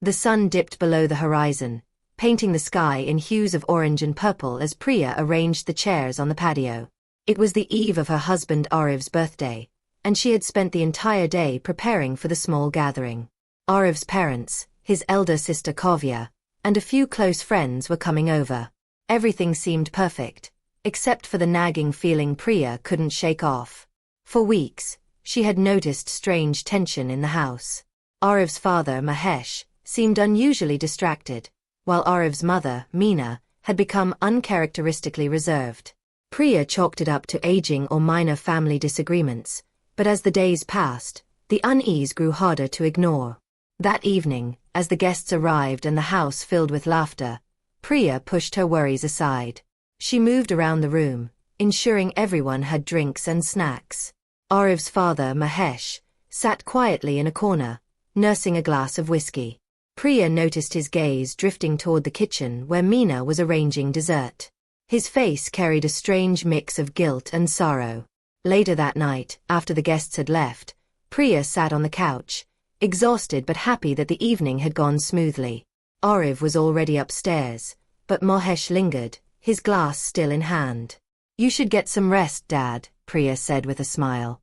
The sun dipped below the horizon, painting the sky in hues of orange and purple as Priya arranged the chairs on the patio. It was the eve of her husband Aarav's birthday, and she had spent the entire day preparing for the small gathering. Aarav's parents, his elder sister Kavya, and a few close friends were coming over. Everything seemed perfect, except for the nagging feeling Priya couldn't shake off. For weeks, she had noticed strange tension in the house. Aarav's father, Mahesh, seemed unusually distracted, while Aarav's mother, Meena, had become uncharacteristically reserved. Priya chalked it up to aging or minor family disagreements, but as the days passed, the unease grew harder to ignore. That evening, as the guests arrived and the house filled with laughter, Priya pushed her worries aside. She moved around the room, ensuring everyone had drinks and snacks. Aarav's father, Mahesh, sat quietly in a corner, nursing a glass of whiskey. Priya noticed his gaze drifting toward the kitchen where Meena was arranging dessert. His face carried a strange mix of guilt and sorrow. Later that night, after the guests had left, Priya sat on the couch, exhausted but happy that the evening had gone smoothly. Aarav was already upstairs, but Mahesh lingered, his glass still in hand. "You should get some rest, Dad," Priya said with a smile.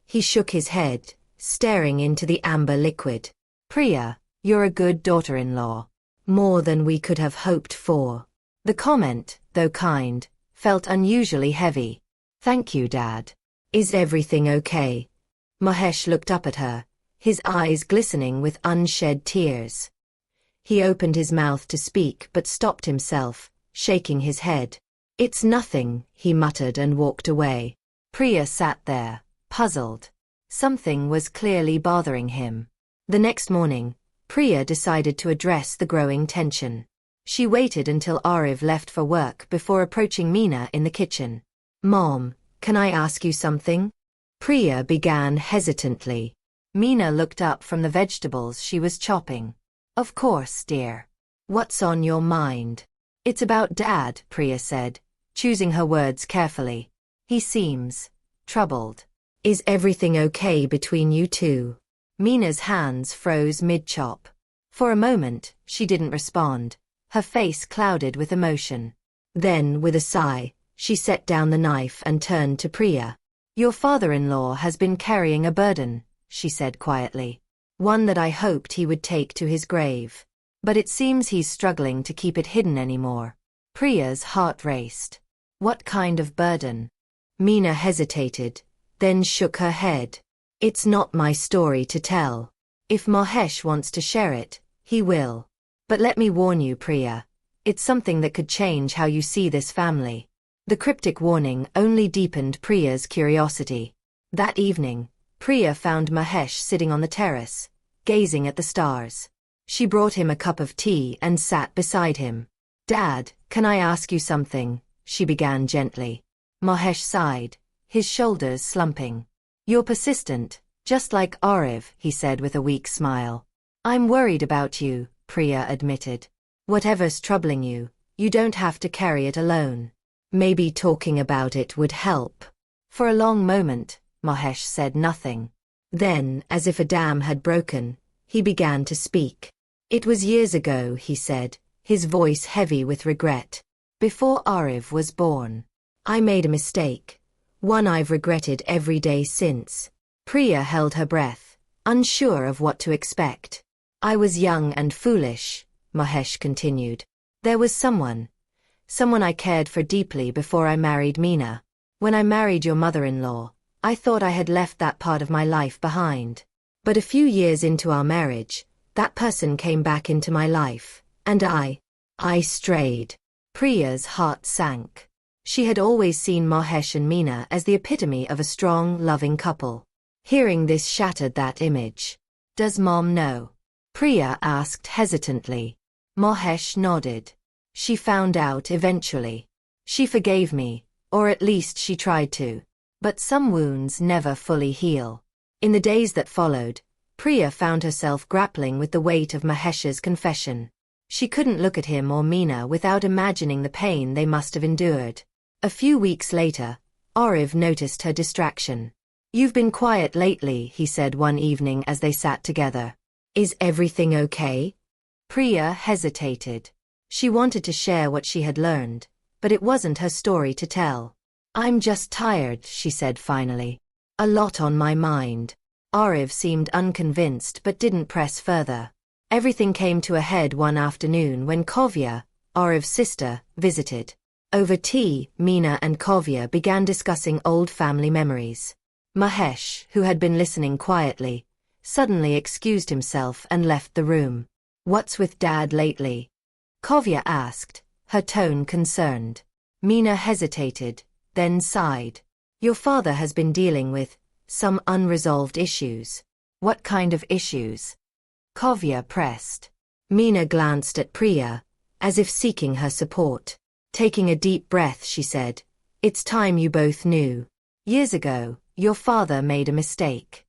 He shook his head, staring into the amber liquid. "Priya, you're a good daughter-in-law. More than we could have hoped for." The comment, though kind, felt unusually heavy. "Thank you, Dad. Is everything okay?" Mahesh looked up at her, his eyes glistening with unshed tears. He opened his mouth to speak but stopped himself, shaking his head. "It's nothing," he muttered and walked away. Priya sat there, puzzled. Something was clearly bothering him. The next morning, Priya decided to address the growing tension. She waited until Aarav left for work before approaching Meena in the kitchen. "Mom, can I ask you something?" Priya began hesitantly. Meena looked up from the vegetables she was chopping. "Of course, dear. What's on your mind?" "It's about Dad," Priya said, choosing her words carefully. "He seems troubled." "Is everything okay between you two?" Meena's hands froze mid-chop. For a moment, she didn't respond, her face clouded with emotion. Then, with a sigh, she set down the knife and turned to Priya. "Your father-in-law has been carrying a burden," she said quietly. "One that I hoped he would take to his grave. But it seems he's struggling to keep it hidden anymore." Priya's heart raced. "What kind of burden?" Meena hesitated, then shook her head. "It's not my story to tell. If Mahesh wants to share it, he will. But let me warn you, Priya, it's something that could change how you see this family." The cryptic warning only deepened Priya's curiosity. That evening, Priya found Mahesh sitting on the terrace, gazing at the stars. She brought him a cup of tea and sat beside him. "Dad, can I ask you something?" she began gently. Mahesh sighed, his shoulders slumping. "You're persistent, just like Aarav," he said with a weak smile. "I'm worried about you," Priya admitted. "Whatever's troubling you, you don't have to carry it alone. Maybe talking about it would help." For a long moment, Mahesh said nothing. Then, as if a dam had broken, he began to speak. "It was years ago," he said, his voice heavy with regret. "Before Aarav was born. I made a mistake, one I've regretted every day since." Priya held her breath, unsure of what to expect. "I was young and foolish," Mahesh continued. "There was someone I cared for deeply before I married Meena. When I married your mother-in-law, I thought I had left that part of my life behind. But a few years into our marriage, that person came back into my life, and I strayed." Priya's heart sank. She had always seen Mahesh and Meena as the epitome of a strong, loving couple. Hearing this shattered that image. "Does Mom know?" Priya asked hesitantly. Mahesh nodded. "She found out eventually. She forgave me, or at least she tried to. But some wounds never fully heal." In the days that followed, Priya found herself grappling with the weight of Mahesh's confession. She couldn't look at him or Meena without imagining the pain they must have endured. A few weeks later, Aarav noticed her distraction. "You've been quiet lately," he said one evening as they sat together. "Is everything okay?" Priya hesitated. She wanted to share what she had learned, but it wasn't her story to tell. I'm just tired, she said finally. A lot on my mind. Aarav seemed unconvinced but didn't press further. Everything came to a head one afternoon when Kavya, Aarav's sister, visited. Over tea, Meena and Kavya began discussing old family memories. Mahesh, who had been listening quietly, suddenly excused himself and left the room. What's with Dad lately? Kavya asked, her tone concerned. Meena hesitated, then sighed. Your father has been dealing with some unresolved issues. What kind of issues? Kavya pressed. Meena glanced at Priya, as if seeking her support. Taking a deep breath, she said, It's time you both knew. Years ago, your father made a mistake.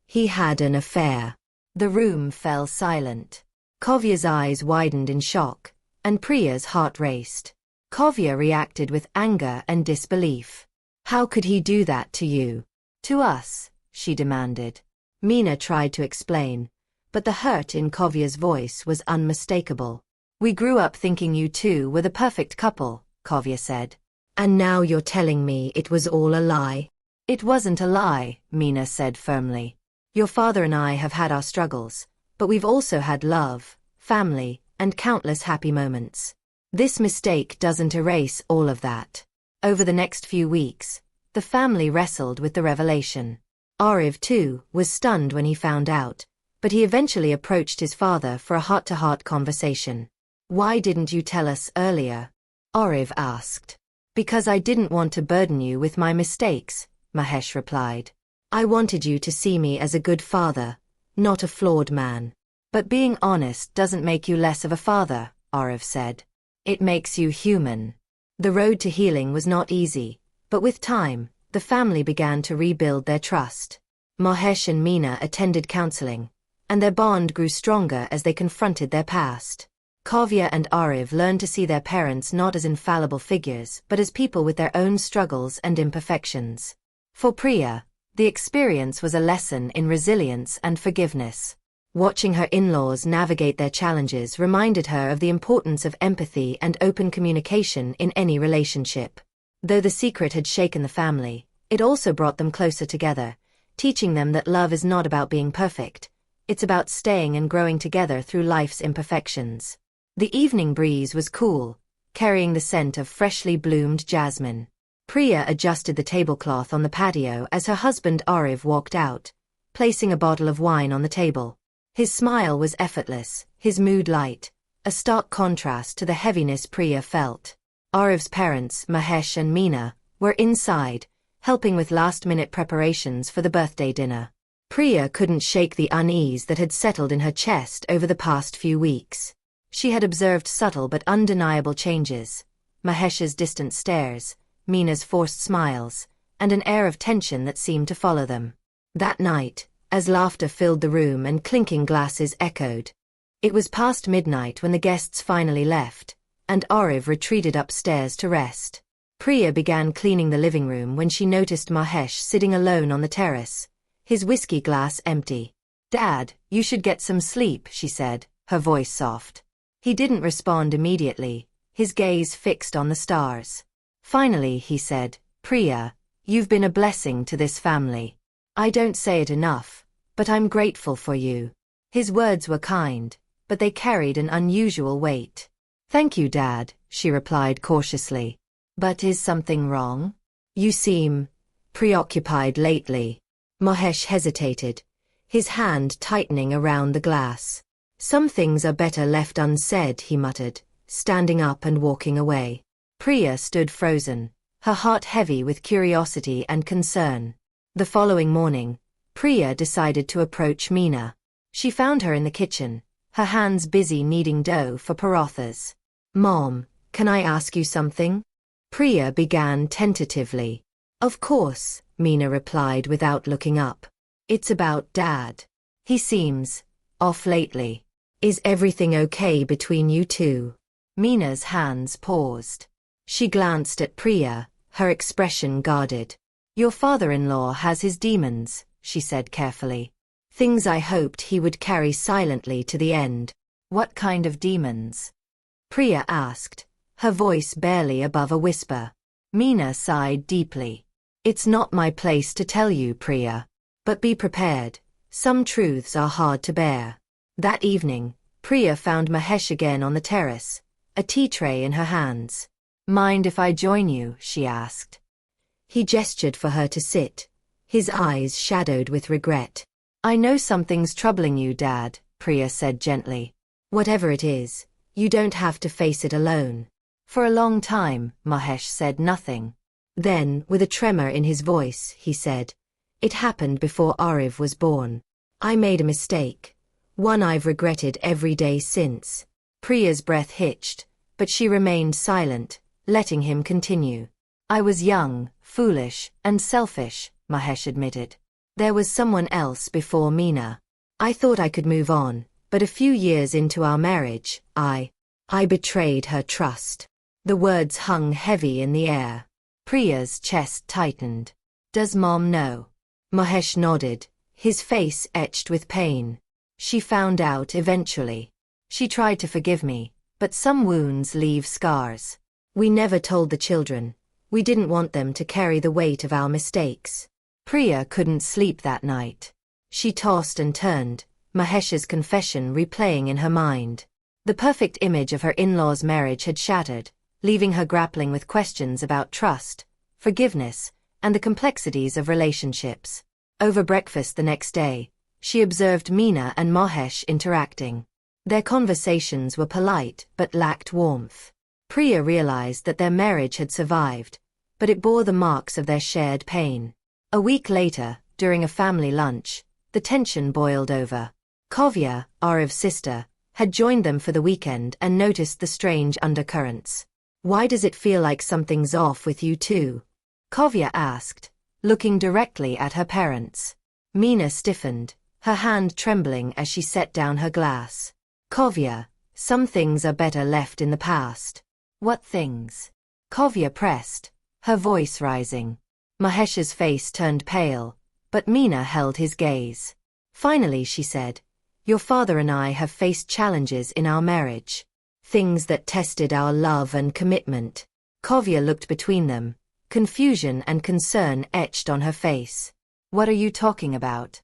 He had an affair. The room fell silent. Kavya's eyes widened in shock, and Priya's heart raced. Kavya reacted with anger and disbelief. How could he do that to you? To us, she demanded. Meena tried to explain, but the hurt in Kavya's voice was unmistakable. We grew up thinking you two were the perfect couple, Kavya said. And now you're telling me it was all a lie? It wasn't a lie, Meena said firmly. Your father and I have had our struggles, but we've also had love, family, and countless happy moments. This mistake doesn't erase all of that. Over the next few weeks, the family wrestled with the revelation. Aarav, too, was stunned when he found out, but he eventually approached his father for a heart-to-heart conversation. Why didn't you tell us earlier? Aarav asked. Because I didn't want to burden you with my mistakes, Mahesh replied. I wanted you to see me as a good father, not a flawed man. But being honest doesn't make you less of a father, Aarav said. It makes you human. The road to healing was not easy, but with time, the family began to rebuild their trust. Mahesh and Meena attended counseling, and their bond grew stronger as they confronted their past. Kavya and Aarav learned to see their parents not as infallible figures but as people with their own struggles and imperfections. For Priya, the experience was a lesson in resilience and forgiveness. Watching her in-laws navigate their challenges reminded her of the importance of empathy and open communication in any relationship. Though the secret had shaken the family, it also brought them closer together, teaching them that love is not about being perfect. It's about staying and growing together through life's imperfections. The evening breeze was cool, carrying the scent of freshly bloomed jasmine. Priya adjusted the tablecloth on the patio as her husband Aarav walked out, placing a bottle of wine on the table. His smile was effortless, his mood light, a stark contrast to the heaviness Priya felt. Aarav's parents, Mahesh and Meena, were inside, helping with last-minute preparations for the birthday dinner. Priya couldn't shake the unease that had settled in her chest over the past few weeks. She had observed subtle but undeniable changes: Mahesh's distant stares, Meena's forced smiles, and an air of tension that seemed to follow them. That night, as laughter filled the room and clinking glasses echoed, it was past midnight when the guests finally left, and Aarav retreated upstairs to rest. Priya began cleaning the living room when she noticed Mahesh sitting alone on the terrace, his whiskey glass empty. "Dad, you should get some sleep," she said, her voice soft. He didn't respond immediately, his gaze fixed on the stars. Finally he said, "Priya, you've been a blessing to this family. I don't say it enough, but I'm grateful for you." His words were kind, but they carried an unusual weight. "Thank you, Dad," she replied cautiously. "But is something wrong? You seem preoccupied lately." Mahesh hesitated, his hand tightening around the glass. "Some things are better left unsaid," he muttered, standing up and walking away. Priya stood frozen, her heart heavy with curiosity and concern. The following morning, Priya decided to approach Meena. She found her in the kitchen, her hands busy kneading dough for parathas. "Mom, can I ask you something?" Priya began tentatively. "Of course," Meena replied without looking up. "It's about Dad. He seems off lately. Is everything okay between you two?" Meena's hands paused. She glanced at Priya, her expression guarded. "Your father-in-law has his demons," she said carefully. "Things I hoped he would carry silently to the end." What kind of demons? Priya asked, her voice barely above a whisper. Meena sighed deeply. It's not my place to tell you, Priya. But be prepared. Some truths are hard to bear. That evening, Priya found Mahesh again on the terrace, a tea tray in her hands. Mind if I join you? She asked. He gestured for her to sit, his eyes shadowed with regret. I know something's troubling you, Dad, Priya said gently. Whatever it is, you don't have to face it alone. For a long time, Mahesh said nothing. Then, with a tremor in his voice, he said, It happened before Aarav was born. I made a mistake. One I've regretted every day since. Priya's breath hitched, but she remained silent, letting him continue. I was young, foolish, and selfish, Mahesh admitted. There was someone else before Meena. I thought I could move on, but a few years into our marriage, I betrayed her trust. The words hung heavy in the air. Priya's chest tightened. Does Mom know? Mahesh nodded, his face etched with pain. She found out eventually. She tried to forgive me, but some wounds leave scars. We never told the children. We didn't want them to carry the weight of our mistakes. Priya couldn't sleep that night. She tossed and turned, Mahesh's confession replaying in her mind. The perfect image of her in-laws' marriage had shattered, leaving her grappling with questions about trust, forgiveness, and the complexities of relationships. Over breakfast the next day, she observed Meena and Mahesh interacting. Their conversations were polite but lacked warmth. Priya realized that their marriage had survived, but it bore the marks of their shared pain. A week later, during a family lunch, the tension boiled over. Kavya, Aarav's sister, had joined them for the weekend and noticed the strange undercurrents. Why does it feel like something's off with you two? Kavya asked, looking directly at her parents. Meena stiffened, her hand trembling as she set down her glass. Kavya, some things are better left in the past. What things? Kavya pressed, her voice rising. Mahesh's face turned pale, but Meena held his gaze. Finally she said, Your father and I have faced challenges in our marriage. Things that tested our love and commitment. Kavya looked between them, confusion and concern etched on her face. What are you talking about?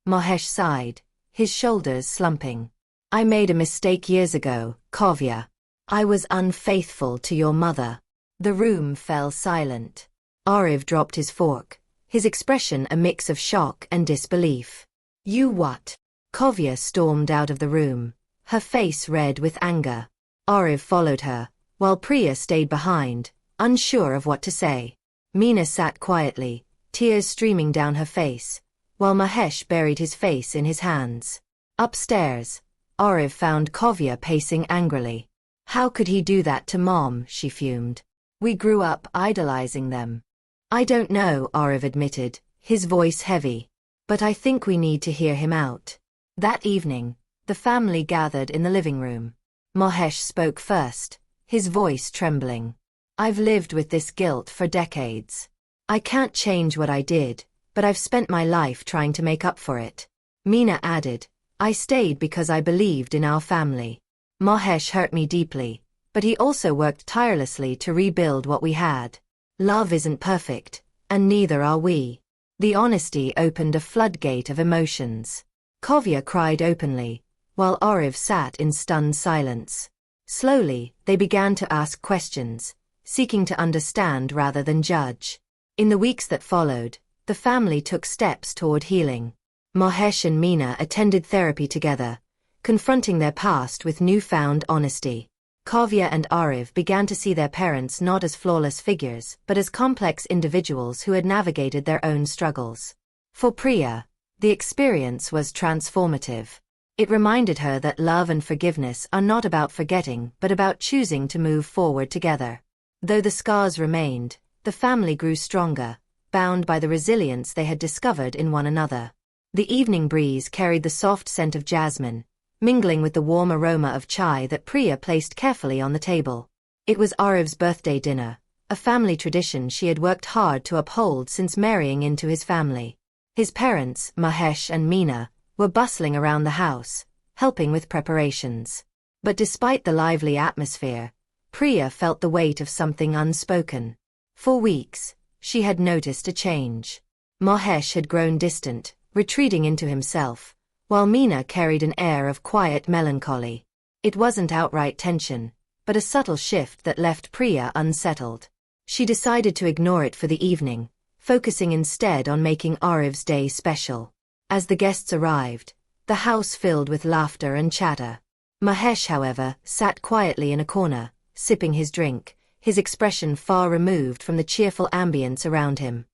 Mahesh sighed, his shoulders slumping. I made a mistake years ago, Kavya. I was unfaithful to your mother. The room fell silent. Aarav dropped his fork, his expression a mix of shock and disbelief. You what? Kavya stormed out of the room, her face red with anger. Aarav followed her, while Priya stayed behind, unsure of what to say. Meena sat quietly, tears streaming down her face, while Mahesh buried his face in his hands. Upstairs, Aarav found Kavya pacing angrily. How could he do that to Mom, she fumed. We grew up idolizing them. I don't know, Aarav admitted, his voice heavy. But I think we need to hear him out. That evening, the family gathered in the living room. Mahesh spoke first, his voice trembling. I've lived with this guilt for decades. I can't change what I did, but I've spent my life trying to make up for it. Meena added, I stayed because I believed in our family. Mahesh hurt me deeply, but he also worked tirelessly to rebuild what we had. Love isn't perfect, and neither are we. The honesty opened a floodgate of emotions. Kavya cried openly, while Aarav sat in stunned silence. Slowly, they began to ask questions, seeking to understand rather than judge. In the weeks that followed, the family took steps toward healing. Mahesh and Meena attended therapy together, confronting their past with newfound honesty. Kavya and Aarav began to see their parents not as flawless figures but as complex individuals who had navigated their own struggles. For Priya, the experience was transformative. It reminded her that love and forgiveness are not about forgetting but about choosing to move forward together. Though the scars remained, the family grew stronger, bound by the resilience they had discovered in one another. The evening breeze carried the soft scent of jasmine, mingling with the warm aroma of chai that Priya placed carefully on the table. It was Aarav's birthday dinner, a family tradition she had worked hard to uphold since marrying into his family. His parents, Mahesh and Meena, were bustling around the house, helping with preparations. But despite the lively atmosphere, Priya felt the weight of something unspoken. For weeks, she had noticed a change. Mahesh had grown distant, retreating into himself, while Meena carried an air of quiet melancholy. It wasn't outright tension, but a subtle shift that left Priya unsettled. She decided to ignore it for the evening, focusing instead on making Aarav's day special. As the guests arrived, the house filled with laughter and chatter. Mahesh, however, sat quietly in a corner, sipping his drink, his expression far removed from the cheerful ambience around him.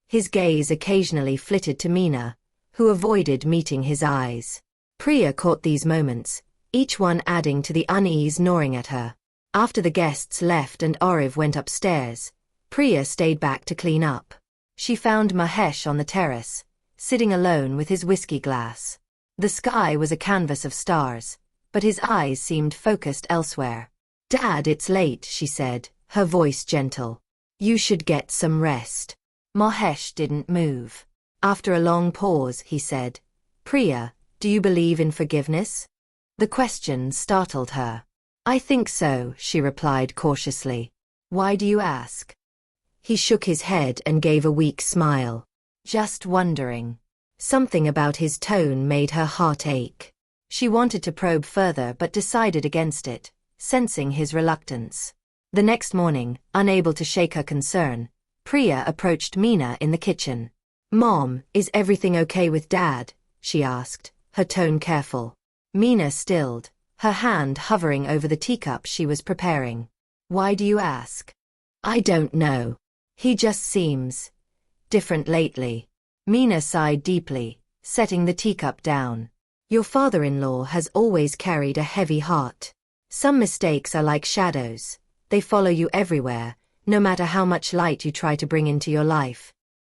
His gaze occasionally flitted to Meena, who avoided meeting his eyes. Priya caught these moments, each one adding to the unease gnawing at her. After the guests left and Aarav went upstairs, Priya stayed back to clean up. She found Mahesh on the terrace, sitting alone with his whiskey glass. The sky was a canvas of stars, but his eyes seemed focused elsewhere. "Dad, it's late," she said, her voice gentle. "You should get some rest." Mahesh didn't move. After a long pause, he said, "Priya, do you believe in forgiveness?" The question startled her. "I think so," she replied cautiously. "Why do you ask?" He shook his head and gave a weak smile. "Just wondering." Something about his tone made her heart ache. She wanted to probe further but decided against it, sensing his reluctance. The next morning, unable to shake her concern, Priya approached Meena in the kitchen. "Mom, is everything okay with Dad?" she asked, her tone careful. Meena stilled, her hand hovering over the teacup she was preparing. "Why do you ask?" "I don't know. He just seems different lately." Meena sighed deeply, setting the teacup down. "Your father-in-law has always carried a heavy heart. Some mistakes are like shadows. They follow you everywhere, no matter how much light you try to bring into your life."